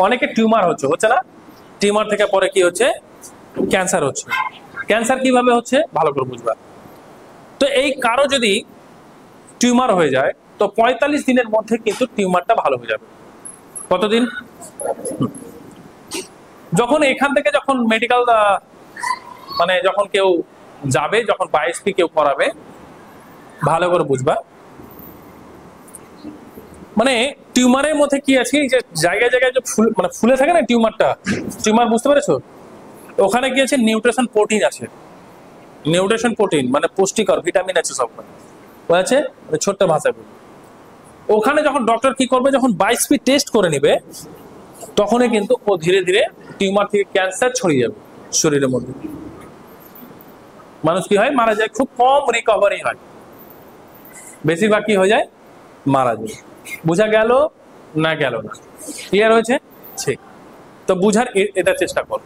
অনেকে টিউমার হচ্ছে না, টিউমার থেকে পরে কি হচ্ছে, ক্যান্সার হচ্ছে। ক্যান্সার কিভাবে হচ্ছে ভালো করে বুঝবা। তো এই কারো যদি টিউমার হয়ে যায় তো 45 দিনের মধ্যে কিন্তু টিউমারটা ভালো হয়ে যাবে। কতদিন? যখন এখান থেকে যখন মেডিকেল মানে যখন কেউ যাবে, যখন বায়োপসি কেউ করাবে, ভালো করে বুঝবা। মানে টিউমারের মধ্যে কি আছে, যে জায়গায় জায়গায় যে ফুল মানে ফুলে থাকে না টিউমারটা, টিউমার বুঝতে পেরেছো? ওখানে কি আছে, নিউট্রিশন প্রোটিন আছে। নিউট্রিশন প্রোটিন মানে পুষ্টিকর ভিটামিন আছে সব আছে, ছোট্ট ভাষায়। ওখানে যখন ডক্টর কি করবে, যখন বায়োপসি টেস্ট করে নিবে, তখনই কিন্তু ও ধীরে ধীরে টিউমার থেকে ক্যান্সার ছড়িয়ে যাবে শরীরের মধ্যে। মানুষ কি হয়, মারা যায়, খুব কম রিকভারি হয়, বেশিরভাগ কি হয়ে যায়, মারা যায়। বুঝা গেল না গেল না? ক্লিয়ার হয়েছে? ঠিক। তো বুঝার এটা চেষ্টা কর।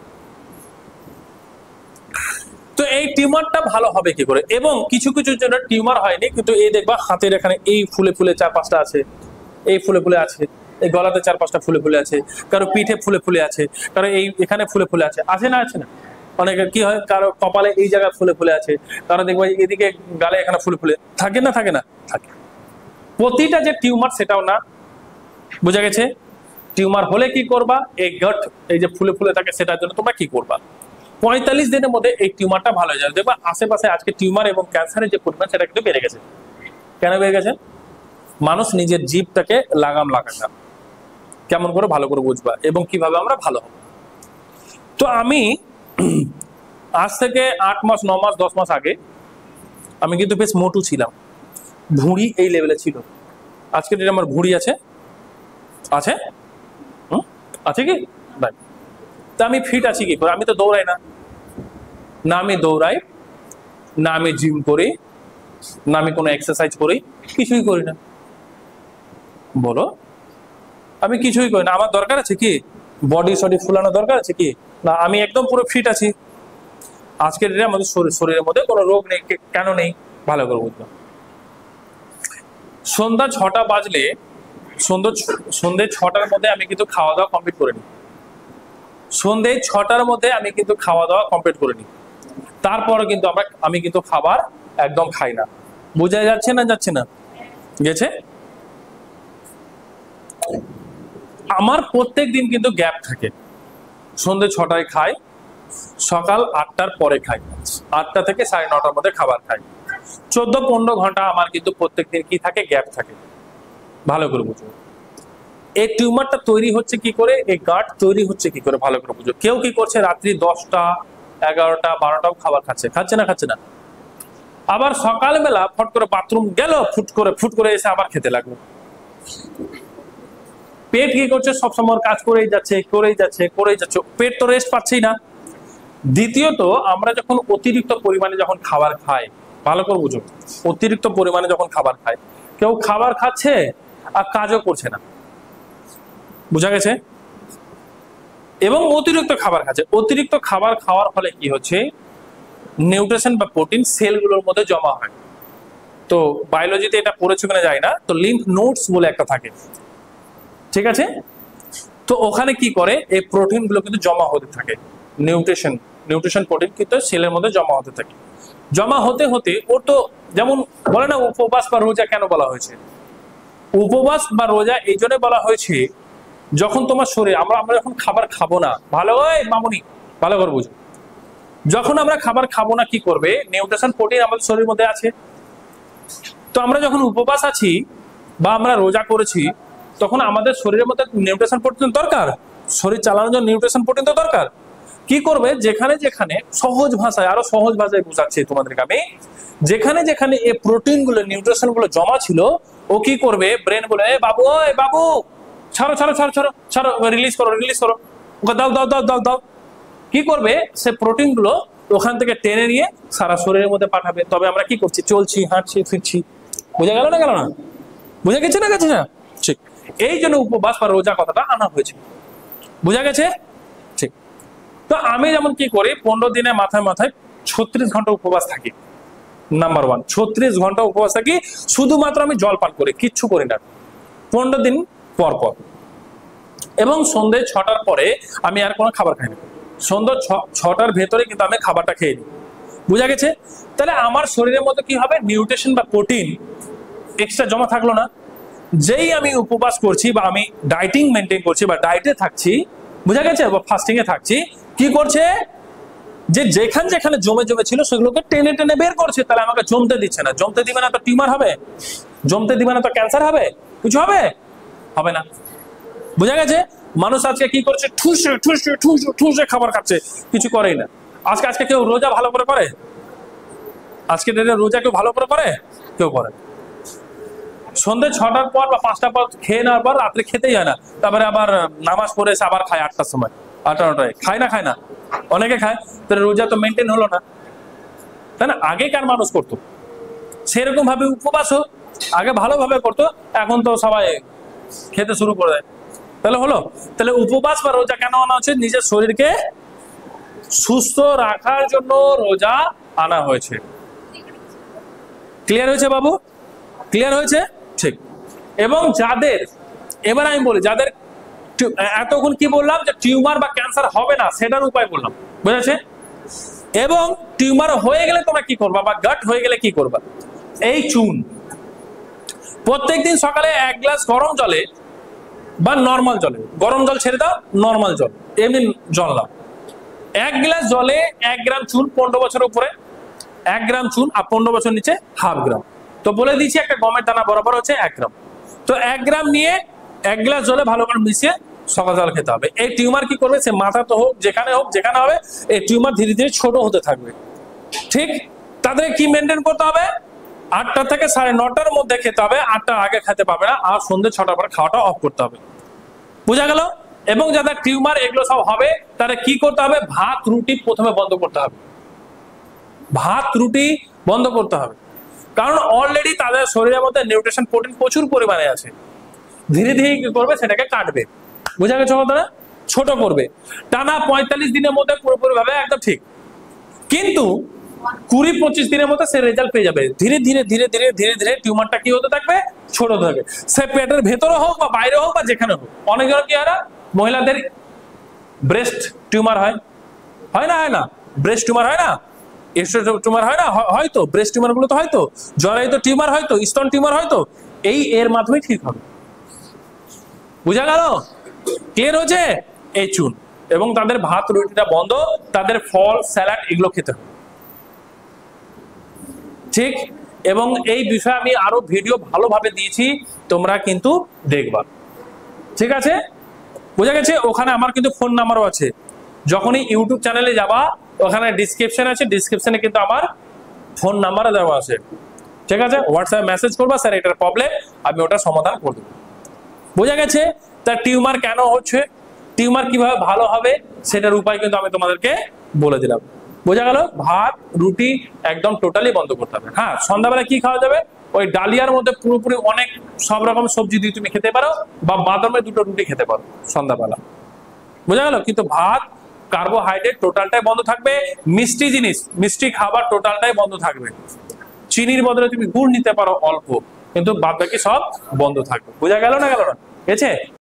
তো এই টিউমারটা ভালো হবে কি করে? এবং কিছু কিছু জন্য টিউমার হয়নি, কিন্তু এই দেখবা হাতের এখানে এই ফুলে ফুলে 4-5টা আছে, এই ফুলে ফুলে আছে, এই গলাতে 4-5টা ফুলে ফুলে আছে, কারো পিঠে ফুলে ফুলে আছে, কারো এই এখানে ফুলে ফুলে আছে, আছে না? আছে না? অনেকের কি হয়, কারো কপালে এই জায়গায় ফুলে ফুলে আছে, কারো দেখবা এদিকে গালে এখানে ফুলে ফুলে থাকে না? থাকে না? থাকে। প্রতিটা যে টিউমার সেটাও না। বুঝা গেছে? টিউমার হলে কি করবা, এই গট এই যে ফুলে ফুলে থাকে সেটার জন্য তোমরা কি করবা, 45 দিনের মধ্যে এই টিউমারটা ভালো হয়ে যাবে। দেখবা আশেপাশে আজকে টিউমার এবং ক্যান্সারের যে পরিমাণ সেটা কিন্তু বেড়ে গেছে। কেন বেড়ে গেছে? মানুষ নিজের জীবটাকে লাগাম লাগায় না। কেমন করে ভালো করে বুঝবা এবং কিভাবে আমরা ভালো হব। তো আমি আজ থেকে 8 মাস 9 মাস 10 মাস আগে আমি কিন্তু বেশ মোটু ছিলাম, ভুঁড়ি এই লেভেলে ছিল। আজকে ডেটে আমার ভুঁড়ি আছে, আছে আছে কি নাই? তা আমি ফিট আছি কি করে? আমি তো দৌড়াই না, না আমি দৌড়াই, না আমি জিম করি, না আমি কোনো এক্সারসাইজ করি, কিছুই করি না। বলো, আমি কিছুই করি না। আমার দরকার আছে কি বডি সডি ফুলানো দরকার আছে কি? না, আমি একদম পুরো ফিট আছি। আজকের ডেটে আমাদের শরীরের মধ্যে কোনো রোগ নেই। কেন নেই? ভালো করে বুঝবো। সন্ধ্যা 6টা বাজলে, সন্ধ্যে 6টার মধ্যে আমি কিন্তু খাওয়া দাওয়া কমপ্লিট করে নিই। সন্ধ্যে 6টার মধ্যে আমি কিন্তু খাওয়া দাওয়া কমপ্লিট করে নিই। তারপরে কিন্তু আমি কিন্তু খাবার একদম খাই না। বোঝা যাচ্ছে না? যাচ্ছে না? গেছে? আমার প্রত্যেক দিন কিন্তু গ্যাপ থাকে। সন্ধ্যে 6টায় খাই, সকাল 8টার পরে খাই, 8টা থেকে 9:30টার মধ্যে খাবার খাই। 14-15 ঘন্টা আমার কিন্তু প্রত্যেকদিন কি থাকে, গ্যাপ থাকে। ভালো করে বুঝো। এই টিউমারটা তৈরি হচ্ছে কি করে, এই গাট তৈরি হচ্ছে কি করে, ভালো করে বুঝো। কেউ কি করছে, রাত্রি 10টা 11টা 12টাও খাবার খাচ্ছে, খাচ্ছে না? খাচ্ছে না? আবার সকালবেলা ফট করে বাথরুম গেল, ফুট করে এসে আবার খেতে লাগলো। পেট কি করছে, সবসময় কাজ করেই যাচ্ছে, পেট তো রেস্ট পাচ্ছেই না। দ্বিতীয়ত, আমরা যখন অতিরিক্ত পরিমাণে যখন খাবার খাই, ভালো করে বুঝো, অতিরিক্ত পরিমাণে যখন খাবার খাই, কেউ খাবার খাচ্ছে আর কাজও করছে না। বুঝা গেছে? এবং অতিরিক্ত খাবার খাচ্ছে। অতিরিক্ত খাবার খাওয়ার ফলে কি হচ্ছে, নিউট্রিশন বা প্রোটিন সেলগুলোর মধ্যে জমা হয়। তো বায়োলজিতে এটা পড়েছে কিনা যায় না, তো লিম্ফ নোডস বলে একটা থাকে, ঠিক আছে? তো ওখানে কি করে, এই প্রোটিন গুলো কিন্তু জমা হতে থাকে। নিউট্রিশন প্রোটিন কিন্তু সেলের মধ্যে জমা হতে থাকে। জমা হতে হতে ওর তো যেমন বলে না, উপবাস বা রোজা কেন বলা হয়েছে? উপবাস বা রোজা এই জন্য বলা হয়েছে, যখন তোমার শরীর আমরা যখন খাবার খাবো না, ভালো মামুনি ভালো করে বুঝো, যখন আমরা খাবার খাবো না কি করবে, নিউট্রিশন প্রোটিন আমাদের শরীরের মধ্যে আছে। তো আমরা যখন উপবাস আছি বা আমরা রোজা করেছি, তখন আমাদের শরীরের মধ্যে নিউট্রিশন প্রোটিন দরকার, শরীর চালানোর জন্য নিউট্রিশন প্রোটিন তো দরকার। কি করবে, যেখানে যেখানে সহজ ভাষায়, আরো সহজ ভাষায় বুঝাচ্ছি তোমাদেরকে আমি, যেখানে যেখানে এই প্রোটিন গুলো নিউট্রিশন গুলো জমা ছিল, ও কি করবে, ব্রেন বলে বাবু বাবু ছাড়ো ছাড়ো ছাড়ো ছাড়ো ছাড়ো, রিলিজ করো ওকে দাও দাও দাও দাও দাও। কি করবে, সে প্রোটিন গুলো ওখান থেকে টেনে নিয়ে সারা শরীরের মধ্যে পাঠাবে। তবে আমরা কি করছি, চলছি, হাঁটছি, ফিরছি। বোঝা গেল না গেল না? বুঝা গেছে না গেছে না? ঠিক। এই জন্য উপবাস বা রোজা কথাটা আনা হয়েছে। বুঝা গেছে? ঠিক। তো আমি যেমন কি করি, 15 দিনে মাথায় 36 ঘন্টা উপবাস থাকি। নাম্বার 1, 36 ঘন্টা উপবাস থাকি, শুধুমাত্র আমি জল পান করি, কিচ্ছু করি না, 15 দিন পর পর। এবং সন্ধ্যে 6টার পরে আমি আর কোনো খাবার খাই না, সন্ধ্যে 6টার ভেতরে কিন্তু আমি খাবারটা খেয়ে নিই। বুঝা গেছে? তাহলে আমার শরীরের মধ্যে কি হবে, নিউট্রিশন বা প্রোটিন এক্সট্রা জমা থাকলো না। যেই আমি উপবাস করছি বা আমি ডায়েটিং মেনটেন করছি বা ডায়েটে থাকছি, বুঝা গেছে, বা ফাস্টিং এ থাকছি, কি করছে, যে যেখানে জমে ছিল সেগুলোকে টেনে টেনে বের করছে। তাহলে আমাকে জমতে দিচ্ছে না। জমতে দিবে না তো টিউমার হবে, জমতে দিবে না তো ক্যান্সার হবে, কিছু হবে হবে না। বুঝা গেছে? মানুষ আজকে কি করছে, ঠুসে ঠুসে ঠুসে ঠুসে খাবার খাচ্ছে, কিছু করেই না। আজকে কেউ রোজা ভালো করে করে? আজকে রোজা কেউ ভালো করে করে? কেউ করে। সন্ধ্যে 6টার পর বা 5টার পর খেয়ে নেওয়ার পর রাত্রে খেতেই হয় না, তারপরে আবার নামাজ পড়ে এসে আবার খায় 8টার সময়, 8টা-9টায় খায় না, অনেকে খায়। তাহলে রোজা তো মেনটেন হলো না, তাই না? আগেকার মানুষ করতো সেরকম ভাবে উপবাসও আগে ভালোভাবে করতো, এখন তো সবাই খেতে শুরু করে দেয়। তাহলে হলো, তাহলে উপবাস বা রোজা কেন আনা হচ্ছে? নিজের শরীরকে সুস্থ রাখার জন্য রোজা আনা হয়েছে। ক্লিয়ার হয়েছে বাবু? ক্লিয়ার হয়েছে? ঠিক। এবং যাদের, এবার আমি বলি, যাদের এতক্ষণ কি বললাম, যে টিউমার বা ক্যান্সার হবে না সেটার উপায় বললাম, বুঝেছে? এবং টিউমার হয়ে গেলে তোমরা কি করবা, বা গাট হয়ে গেলে কি করবা? এই চুন প্রত্যেকদিন সকালে 1 গ্লাস গরম জলে বা নর্মাল জলে, গরম জল ছেড়ে দাও, নর্মাল জল, এমনি জল দাও, 1 গ্লাস জলে 1 গ্রাম চুন, 15 বছরের উপরে 1 গ্রাম চুন, আর 15 বছর নিচে 1/2 গ্রাম। তো বলে দিচ্ছি, একটা গমের দানা বরাবর হচ্ছে 1 গ্রাম। তো 1 গ্রাম নিয়ে 1 গ্লাস জলে ভালো করে মিশিয়ে সকাল সকাল খেতে হবে। এই টিউমার কি করবে, সে মাথা তো হোক, যেখানে হবে, এই টিউমার ধীরে ধীরে ছোট হতে থাকবে। ঠিক? তাদের কি মেনটেন করতে হবে? 8টা থেকে 9:30-র মধ্যে খেতে হবে, 8টার আগে খেতে পাবে না, আর সন্ধ্যে 6টার পরে খাওয়াটা অফ করতে হবে। বুঝা গেল? এবং যাদের টিউমার এগুলো সব হবে, তারা কি করতে হবে, ভাত রুটি প্রথমে বন্ধ করতে হবে। ভাত রুটি বন্ধ করতে হবে, কারণ অলরেডি তাদের শরীরের মধ্যে নিউট্রিশন প্রোটিন প্রচুর পরিমাণে আছে। ধীরে ধীরে কি করবে, সেটাকে কাটবে। বুঝা গেছে কথাটা? ছোট করবে। টানা 45 দিনের মধ্যে পুরোপুরি ভাবে একদম ঠিক, কিন্তু 20-25 দিনের মধ্যে সে রেজাল্ট পেয়ে যাবে। ধীরে ধীরে ধীরে ধীরে ধীরে ধীরে টিউমারটা কি হতে থাকবে, ছোট হতে থাকবে। সে পেটের ভেতরে হোক বা বাইরে হোক বা যেখানে হোক। অনেকজন কি হয় না, মহিলাদের ব্রেস্ট টিউমার হয় না? হয় না? ব্রেস্ট টিউমার হয় না? টিউমার হয় না? হয়তো ব্রেস্ট টিউমার গুলো তো হয়তো, জরায়ু টিউমার হয়তো, স্তন টিউমার হয়তো, এর মাধ্যমে ঠিক হবে। বুঝা গেল? ক্লিয়ার হচ্ছে? এই চুন। এবং তাদের ভাত রুটিটা বন্ধ, তাদের ফল স্যালাড এগুলো খেতে হবে। ঠিক? এবং এই বিষয়ে আমি আরো ভিডিও ভালোভাবে দিয়েছি, তোমরা কিন্তু দেখবা। ঠিক আছে? বুঝা গেছে? ওখানে আমার কিন্তু ফোন নাম্বারও আছে। যখনই ইউটিউব চ্যানেলে যাবা, ওখানে ডিসক্রিপশন আছে, ডিসক্রিপশনে কিন্তু আমার ফোন নাম্বারও দেওয়া আছে। ঠিক আছে? হোয়াটসঅ্যাপে মেসেজ করবা, স্যার এটার প্রবলেম, আমি ওটা সমাধান করে দেবো। বুঝা গেছে? তা টিউমার কেন হচ্ছে, টিউমার কিভাবে ভালো হবে, সেটার উপায় কিন্তু আমি তোমাদেরকে বলে দিলাম। বোঝা গেল? ভাত রুটি একদম টোটালি বন্ধ করতে হবে। হ্যাঁ, সন্ধ্যাবেলা কি খাওয়া যাবে, ওই ডালিয়ার মধ্যে পুরোপুরি অনেক সব রকম সবজি দিয়ে তুমি খেতে পারো, বা বাদামে 2টো রুটি খেতে পারো সন্ধ্যাবেলা। বোঝা গেল? কিন্তু ভাত, কার্বোহাইড্রেট টোটালটাই বন্ধ থাকবে। মিষ্টি জিনিস, মিষ্টি খাবার টোটালটাই বন্ধ থাকবে। চিনির বদলে তুমি গুড় নিতে পারো অল্প, কিন্তু বাদ বাকি সব বন্ধ থাকবে। বোঝা গেল না? গেল না? ঠিক আছে?